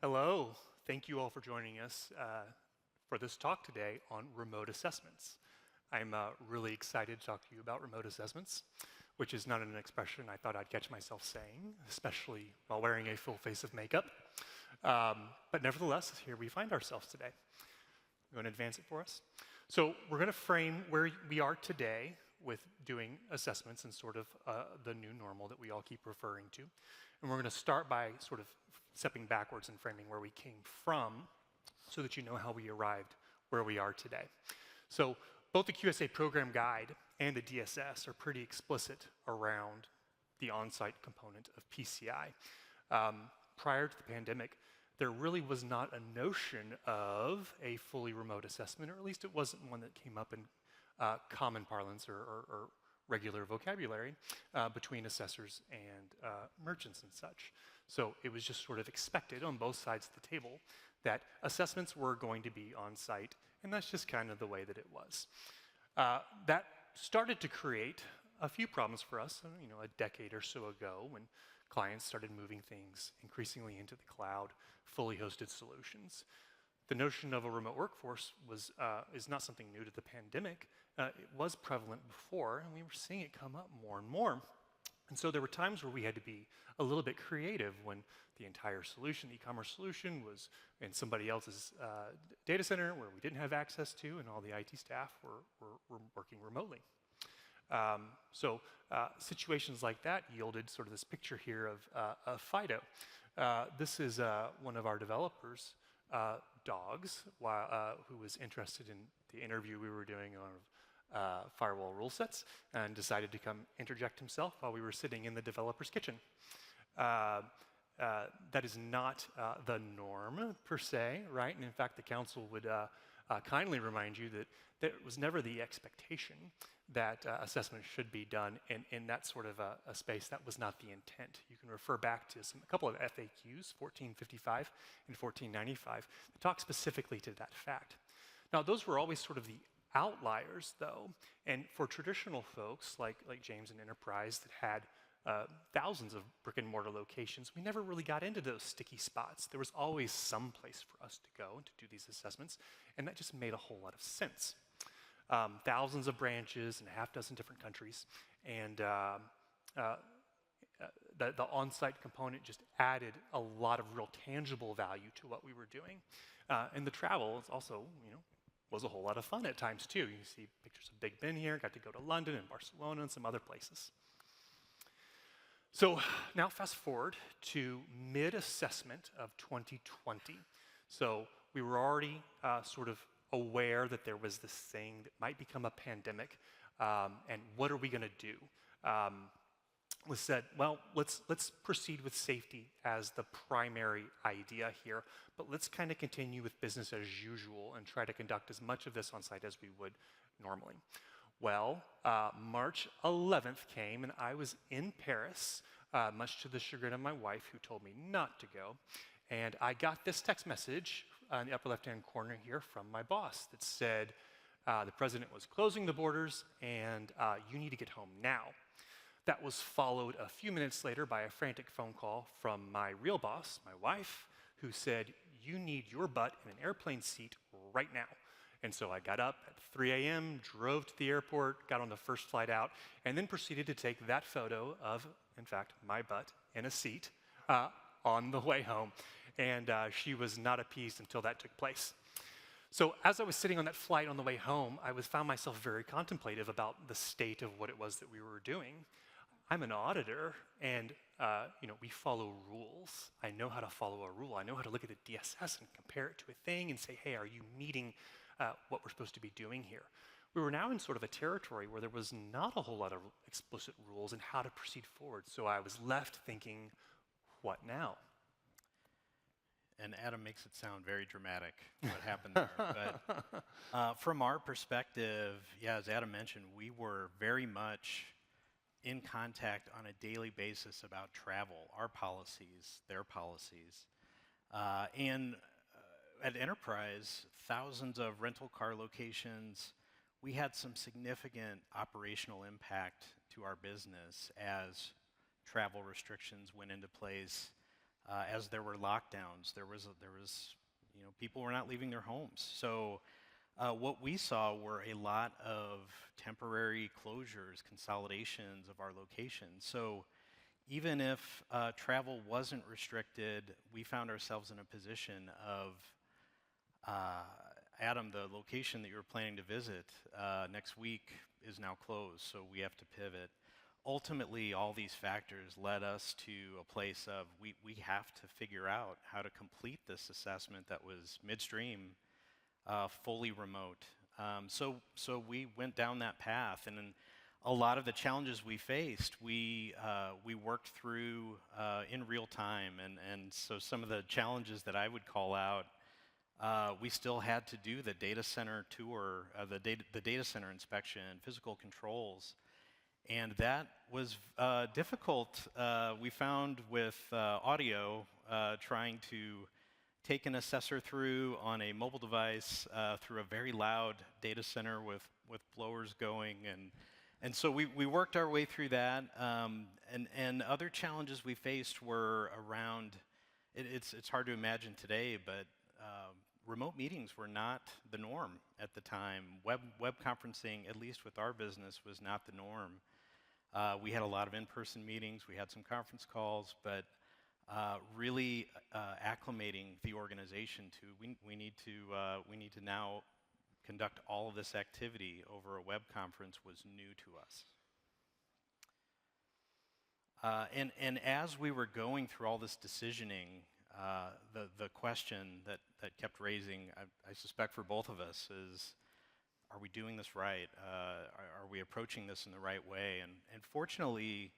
Hello. Thank you all for joining us for this talk today on remote assessments. I'm really excited to talk to you about remote assessments, which is not an expression I thought I'd catch myself saying, especially while wearing a full face of makeup. But nevertheless, here we find ourselves today. You want to advance it for us? So we're going to frame where we are today with doing assessments and sort of the new normal that we all keep referring to. And we're going to start by sort of stepping backwards and framing where we came from so that you know how we arrived where we are today. So both the QSA program guide and the DSS are pretty explicit around the on-site component of PCI. Prior to the pandemic, there really was not a notion of a fully remote assessment, or at least it wasn't one that came up in common parlance or regular vocabulary between assessors and merchants and such. So it was just sort of expected on both sides of the table that assessments were going to be on site, and that's just kind of the way that it was. That started to create a few problems for us, a decade or so ago when clients started moving things increasingly into the cloud, fully hosted solutions. The notion of a remote workforce is not something new to the pandemic. It was prevalent before, and we were seeing it come up more and more. And so there were times where we had to be a little bit creative when the entire solution, the e-commerce solution, was in somebody else's data center where we didn't have access to, and all the IT staff were working remotely. Situations like that yielded sort of this picture here of Fido. This is one of our developers' dogs who was interested in the interview we were doing on firewall rule sets and decided to come interject himself while we were sitting in the developer's kitchen. That is not the norm per se, right? And in fact, the council would kindly remind you that it was never the expectation that assessment should be done in that sort of a space. That was not the intent. You can refer back to a couple of FAQs, 1455 and 1495, that talk specifically to that fact. Now, those were always sort of the outliers, though, and for traditional folks like James and Enterprise that had thousands of brick and mortar locations, we never really got into those sticky spots. There was always some place for us to go to do these assessments, and that just made a whole lot of sense. Thousands of branches in a half dozen different countries, and the on-site component just added a lot of real tangible value to what we were doing. And the travel is also, was a whole lot of fun at times too. You see pictures of Big Ben here, got to go to London and Barcelona and some other places. So now fast forward to mid-assessment of 2020. So we were already sort of aware that there was this thing that might become a pandemic, and what are we going to do? We said, well, let's proceed with safety as the primary idea here, but let's kind of continue with business as usual and try to conduct as much of this on site as we would normally. Well, March 11th came, and I was in Paris, much to the chagrin of my wife, who told me not to go. And I got this text message in the upper left-hand corner here from my boss that said, the president was closing the borders, and you need to get home now. That was followed a few minutes later by a frantic phone call from my real boss, my wife, who said, you need your butt in an airplane seat right now. And so I got up at 3 a.m., drove to the airport, got on the first flight out, and then proceeded to take that photo of, in fact, my butt in a seat on the way home. And she was not appeased until that took place. So as I was sitting on that flight on the way home, I found myself very contemplative about the state of what it was that we were doing. I'm an auditor, and we follow rules. I know how to follow a rule. I know how to look at the DSS and compare it to a thing and say, hey, are you meeting what we're supposed to be doing here? We were now in sort of a territory where there was not a whole lot of explicit rules in how to proceed forward. So I was left thinking, what now? And Adam makes it sound very dramatic, what happened there. But from our perspective, yeah, as Adam mentioned, we were very much in contact on a daily basis about travel, our policies, their policies. And at Enterprise, thousands of rental car locations, we had some significant operational impact to our business as travel restrictions went into place. as there were lockdowns. People were not leaving their homes. So what we saw were a lot of temporary closures, consolidations of our locations. So even if travel wasn't restricted, we found ourselves in a position of, Adam, the location that you were planning to visit next week is now closed, so we have to pivot. Ultimately, all these factors led us to a place of we have to figure out how to complete this assessment that was midstream, fully remote. So we went down that path, and then a lot of the challenges we faced, we worked through in real time, and so some of the challenges that I would call out, we still had to do the data center tour, the data center inspection, physical controls, and that was difficult. We found with audio, trying to take an assessor through on a mobile device through a very loud data center with blowers going, and so we worked our way through that. And other challenges we faced were around, it's hard to imagine today, but remote meetings were not the norm at the time. Web conferencing, at least with our business, was not the norm. We had a lot of in-person meetings, we had some conference calls, but really acclimating the organization to we need to now conduct all of this activity over a web conference was new to us. And as we were going through all this decisioning, the question that kept raising, I suspect for both of us, is, are we doing this right? Are we approaching this in the right way? And fortunately,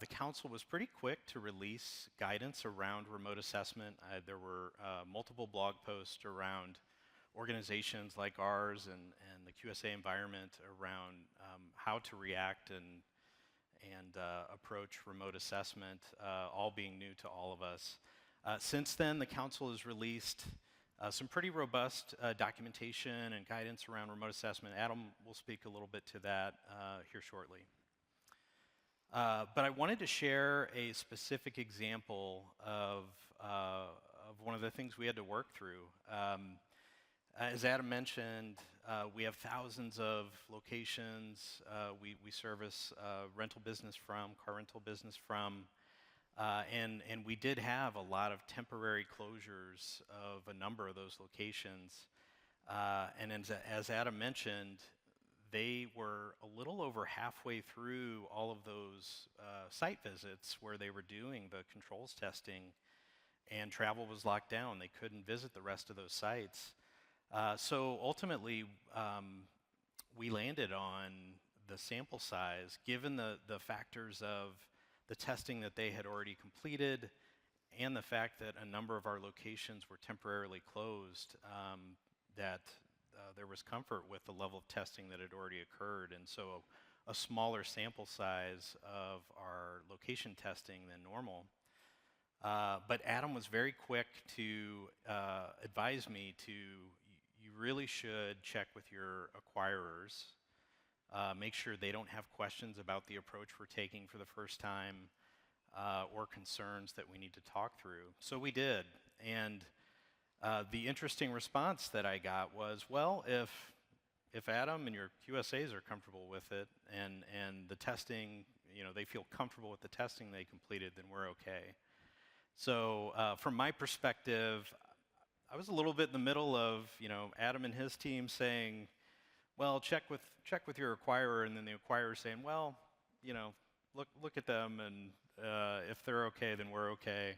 the council was pretty quick to release guidance around remote assessment. There were multiple blog posts around organizations like ours and the QSA environment around how to react and approach remote assessment, all being new to all of us. Since then, the council has released some pretty robust documentation and guidance around remote assessment. Adam will speak a little bit to that here shortly. But I wanted to share a specific example of one of the things we had to work through. As Adam mentioned, we have thousands of locations we service rental business from, car rental business from, and we did have a lot of temporary closures of a number of those locations. And as Adam mentioned, they were a little over halfway through all of those site visits where they were doing the controls testing, and travel was locked down. They couldn't visit the rest of those sites. So ultimately, we landed on the sample size, given the factors of the testing that they had already completed and the fact that a number of our locations were temporarily closed, that there was comfort with the level of testing that had already occurred. And so a smaller sample size of our location testing than normal. But Adam was very quick to advise me you really should check with your acquirers, make sure they don't have questions about the approach we're taking for the first time, or concerns that we need to talk through. So we did, and the interesting response that I got was, well, if Adam and your QSAs are comfortable with it, and the testing, they feel comfortable with the testing they completed, then we're okay. So from my perspective, I was a little bit in the middle of, Adam and his team saying, well, check with your acquirer, and then the acquirer saying, well, look at them, and if they're okay, then we're okay.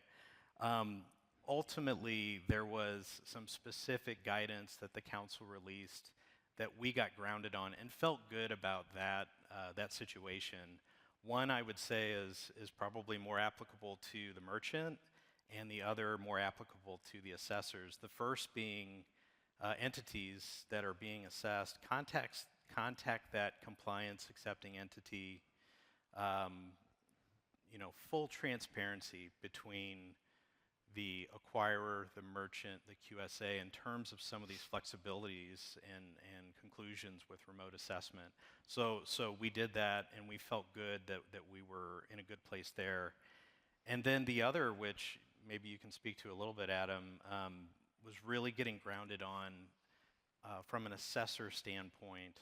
Ultimately, there was some specific guidance that the council released that we got grounded on and felt good about that situation. One, I would say, is probably more applicable to the merchant, and the other more applicable to the assessors. The first being entities that are being assessed, contact that compliance accepting entity, full transparency between the acquirer, the merchant, the QSA in terms of some of these flexibilities and conclusions with remote assessment. So we did that, and we felt good that we were in a good place there. And then the other, which maybe you can speak to a little bit, Adam, was really getting grounded on, from an assessor standpoint,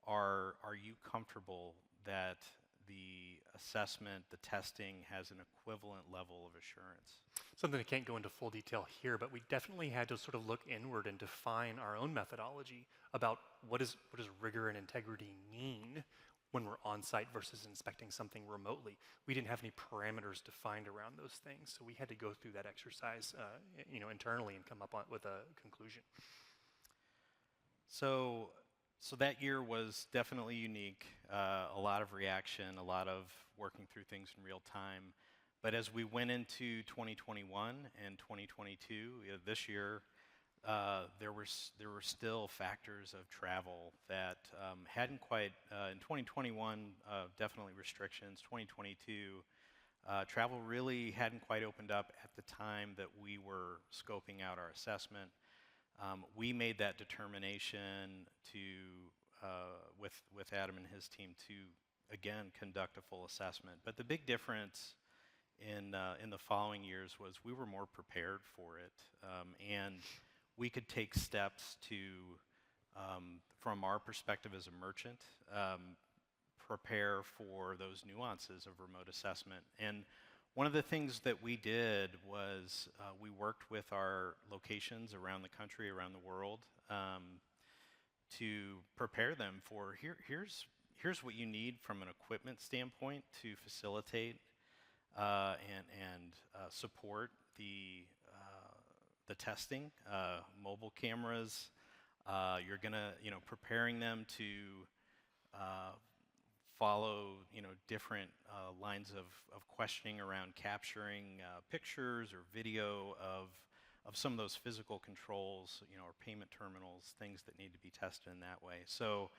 are you comfortable that the assessment, the testing has an equivalent level of assurance? Something I can't go into full detail here, but we definitely had to sort of look inward and define our own methodology about what does rigor and integrity mean when we're on site versus inspecting something remotely. We didn't have any parameters defined around those things, so we had to go through that exercise, internally and come up with a conclusion. So, so that year was definitely unique. A lot of reaction, a lot of working through things in real time. But as we went into 2021 and 2022, this year, there were still factors of travel that hadn't quite. In 2021, definitely restrictions. 2022, travel really hadn't quite opened up at the time that we were scoping out our assessment. We made that determination to, with Adam and his team, to again conduct a full assessment. But the big difference in the following years was we were more prepared for it, and we could take steps to, from our perspective as a merchant, prepare for those nuances of remote assessment. And one of the things that we did was we worked with our locations around the country, around the world, to prepare them for here's what you need from an equipment standpoint to facilitate and support the testing. Mobile cameras, you're gonna, preparing them to follow, different lines of questioning around capturing pictures or video of some of those physical controls, or payment terminals, things that need to be tested in that way. So,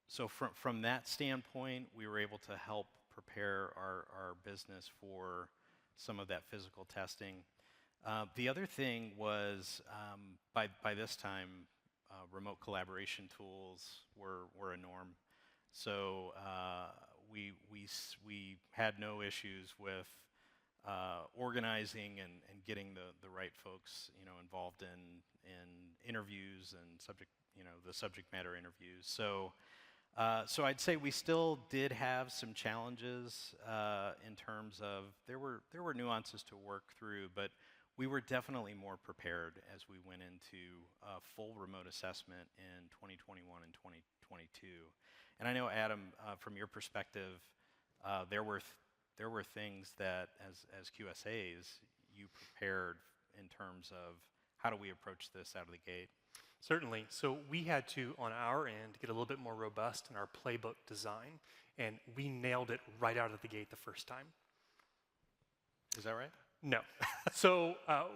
so from that standpoint, we were able to help prepare our business for some of that physical testing. The other thing was, by this time, remote collaboration tools were a norm. So we had no issues with organizing and getting the right folks, involved in interviews and the subject matter interviews. So so I'd say we still did have some challenges in terms of there were nuances to work through, but we were definitely more prepared as we went into full remote assessment in 2021 and 2022. And I know, Adam, from your perspective, there were things that as QSAs you prepared in terms of how do we approach this out of the gate. Certainly. So we had to, on our end, get a little bit more robust in our playbook design, and we nailed it right out of the gate the first time. Is that right? No. So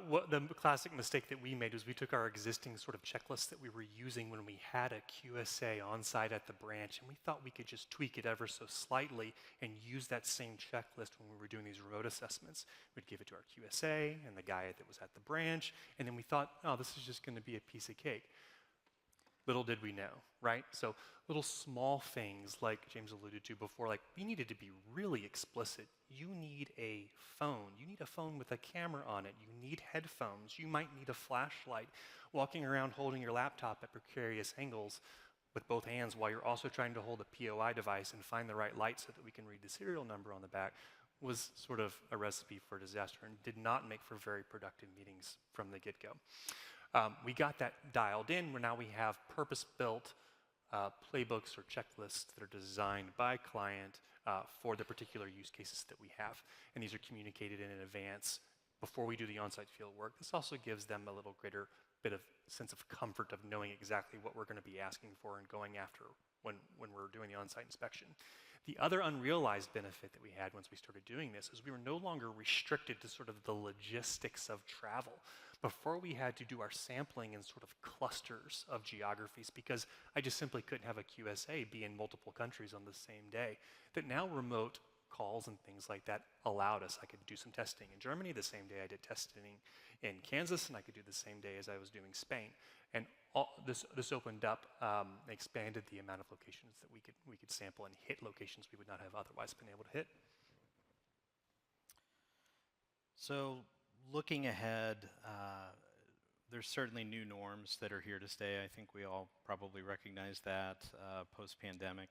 what the classic mistake that we made was we took our existing sort of checklist that we were using when we had a QSA on site at the branch, and we thought we could just tweak it ever so slightly and use that same checklist when we were doing these remote assessments. We'd give it to our QSA and the guy that was at the branch, and then we thought, oh, this is just going to be a piece of cake. Little did we know, right? So little small things like James alluded to before, like we needed to be really explicit. You need a phone. You need a phone with a camera on it. You need headphones. You might need a flashlight. Walking around holding your laptop at precarious angles with both hands while you're also trying to hold a POI device and find the right light so that we can read the serial number on the back was sort of a recipe for disaster and did not make for very productive meetings from the get-go. We got that dialed in, where now we have purpose-built playbooks or checklists that are designed by client for the particular use cases that we have. And these are communicated in advance before we do the on-site field work. This also gives them a little greater bit of sense of comfort of knowing exactly what we're going to be asking for and going after when we're doing the on-site inspection. The other unrealized benefit that we had once we started doing this is we were no longer restricted to sort of the logistics of travel. Before, we had to do our sampling in sort of clusters of geographies because I just simply couldn't have a QSA be in multiple countries on the same day. That now remote calls and things like that allowed us. I could do some testing in Germany the same day I did testing in Kansas, and I could do the same day as I was doing Spain. And this opened up, expanded the amount of locations that we could sample and hit locations we would not have otherwise been able to hit. So, looking ahead, there's certainly new norms that are here to stay. I think we all probably recognize that post-pandemic.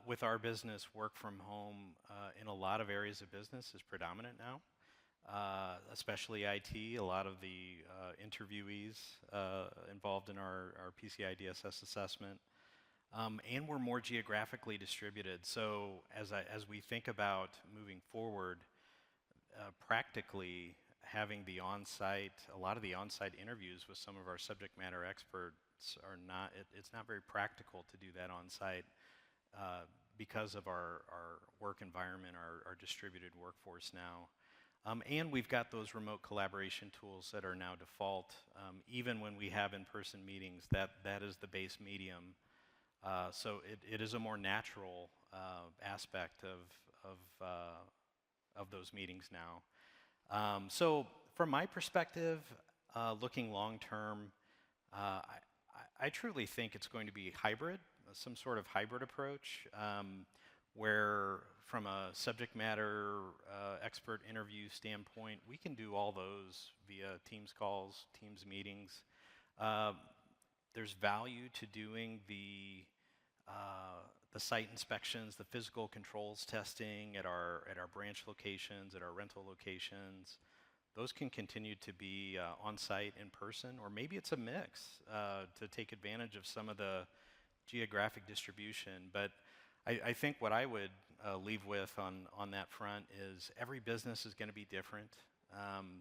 With our business, work from home in a lot of areas of business is predominant now, especially IT. A lot of the interviewees involved in our PCI DSS assessment. And we're more geographically distributed. So as we think about moving forward, practically having the on-site, a lot of the on-site interviews with some of our subject matter experts are not, it's not very practical to do that on-site because of our work environment, our distributed workforce now. And we've got those remote collaboration tools that are now default. Even when we have in-person meetings, that is the base medium. So it is a more natural aspect of those meetings now. So from my perspective, looking long term, I truly think it's going to be hybrid, some sort of hybrid approach, where from a subject matter expert interview standpoint, we can do all those via Teams calls, Teams meetings. There's value to doing the site inspections, the physical controls testing at our branch locations, at our rental locations. Those can continue to be on site in person, or maybe it's a mix to take advantage of some of the geographic distribution. But I think what I would leave with on that front is every business is going to be different.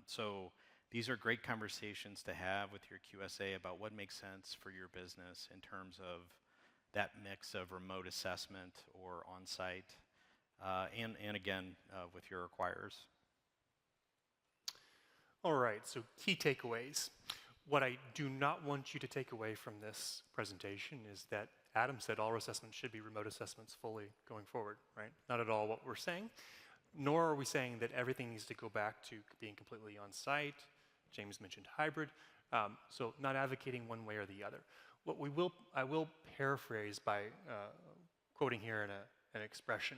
So these are great conversations to have with your QSA about what makes sense for your business in terms of that mix of remote assessment or on-site, and again, with your acquirers. All right, so key takeaways. What I do not want you to take away from this presentation is that Adam said all assessments should be remote assessments fully going forward, right? Not at all what we're saying, nor are we saying that everything needs to go back to being completely on-site. James mentioned hybrid, so not advocating one way or the other. What I will paraphrase by quoting here in an expression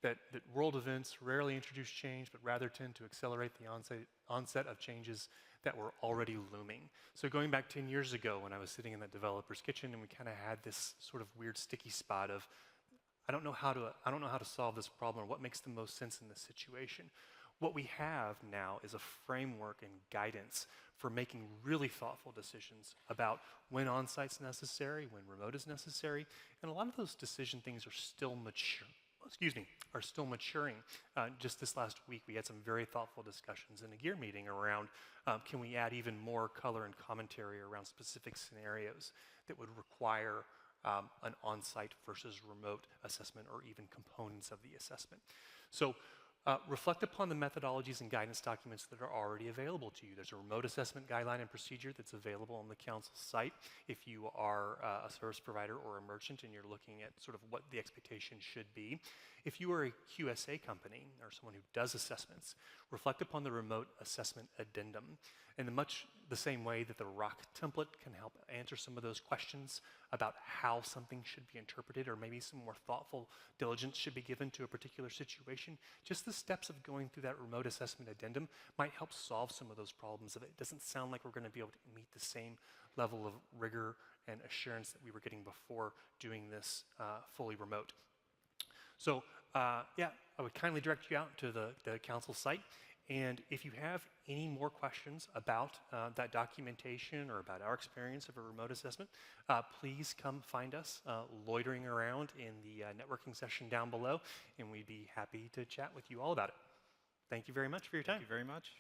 that world events rarely introduce change, but rather tend to accelerate the onset of changes that were already looming. So going back 10 years ago when I was sitting in that developer's kitchen and we kind of had this sort of weird sticky spot of, I don't know how to solve this problem or what makes the most sense in this situation. What we have now is a framework and guidance for making really thoughtful decisions about when on-site's necessary, when remote is necessary, and a lot of those decision things are still maturing. Just this last week, we had some very thoughtful discussions in a gear meeting around can we add even more color and commentary around specific scenarios that would require an on-site versus remote assessment or even components of the assessment. So reflect upon the methodologies and guidance documents that are already available to you. There's a remote assessment guideline and procedure that's available on the council site if you are a service provider or a merchant and you're looking at sort of what the expectation should be. If you are a QSA company or someone who does assessments, reflect upon the remote assessment addendum in much the same way that the ROC template can help answer some of those questions about how something should be interpreted, or maybe some more thoughtful diligence should be given to a particular situation. Just the steps of going through that remote assessment addendum might help solve some of those problems. If it doesn't sound like we're going to be able to meet the same level of rigor and assurance that we were getting before doing this fully remote. So yeah, I would kindly direct you out to the council site. And if you have any more questions about that documentation or about our experience of a remote assessment, please come find us loitering around in the networking session down below, and we'd be happy to chat with you all about it. Thank you very much for your time. Thank you very much.